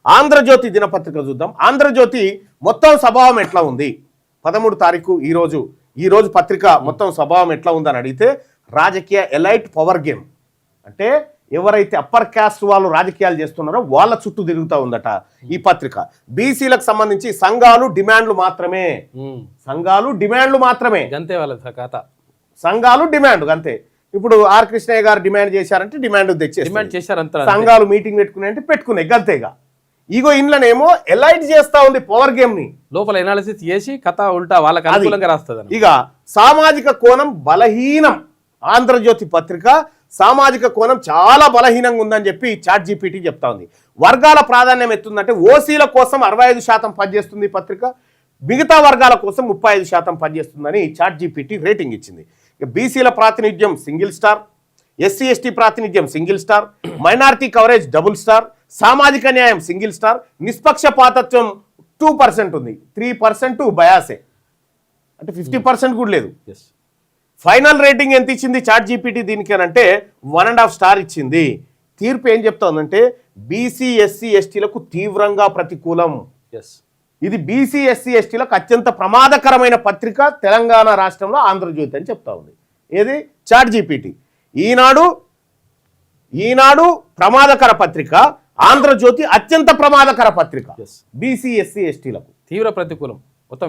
ఆంధ్రజ్యోతి దినపత్రిక చూద్దాం. ఆంధ్రజ్యోతి మొత్తం స్వభావం ఎట్లా ఉంది? 13 తారీఖు ఈ రోజు పత్రిక మొత్తం స్వభావం ఎట్లా ఉందని అడిగితే, రాజకీయ ఎలైట్ పవర్ గేమ్ అంటే ఎవరైతే అప్పర్ క్యాస్ట్ వాళ్ళు రాజకీయాలు చేస్తున్నారో వాళ్ళ చుట్టూ తిరుగుతూ ఉందట ఈ పత్రిక. బీసీలకు సంబంధించి సంఘాలు డిమాండ్లు మాత్రమే, గంతే వాళ్ళ కథ. సంఘాలు డిమాండ్ అంతే. ఇప్పుడు ఆర్ కృష్ణయ్య గారు డిమాండ్ చేశారంటే డిమాండ్ చేశారు, సంఘాలు మీటింగ్ పెట్టుకున్నాయి అంటే పెట్టుకున్నాయి గంతేగా. ఇగో ఇంట్లోనేమో ఎలైట్ చేస్తా ఉంది పవర్ గేమ్ ని, లోపల ఎనాలిసిస్ చేసి కథ ఉల్టా వాళ్ళకి అనుకూలంగా రాస్తుంది. ఇక సామాజిక కోణం బలహీనం. ఆంధ్రజ్యోతి పత్రిక సామాజిక కోణం చాలా బలహీనంగా ఉందని చెప్పి చాట్ జీపీటీ చెప్తా ఉంది. వర్గాల ప్రాధాన్యం ఎత్తుందంటే ఓసీల కోసం 65% పనిచేస్తుంది ఈ పత్రిక, మిగతా వర్గాల కోసం 35% పనిచేస్తుందని చాట్ జీపీటీ రేటింగ్ ఇచ్చింది. ఇక బీసీల ప్రాతినిధ్యం సింగిల్ స్టార్, ఎస్సీ ఎస్టీ ప్రాతినిధ్యం single star, minority coverage double star, సామాజిక న్యాయం సింగిల్ స్టార్, నిష్పక్షపాతత్వం 2% ఉంది, 3% బయాసే అంటే 50% కూడా లేదు. ఫైనల్ రేటింగ్ ఎంత ఇచ్చింది చాట్ జీపీటీ దీనికి అంటే 1.5 స్టార్ ఇచ్చింది. తీర్పు ఏం చెప్తా ఉందంటే బీసీ ఎస్సీ ఎస్టీలకు తీవ్రంగా ప్రతికూలం. ఇది బీసీ ఎస్సీ ఎస్టీలకు అత్యంత ప్రమాదకరమైన పత్రిక తెలంగాణ రాష్ట్రంలో ఆంధ్రజ్యోతి అని చెప్తా ఉంది. ఏది చాట్ జీపీటీ. ఈనాడు ప్రమాదకర పత్రిక, ఆంధ్రజ్యోతి అత్యంత ప్రమాదకర పత్రిక బీసీ ఎస్సీ ఎస్టీలకు తీవ్ర ప్రతికూలం మొత్తం.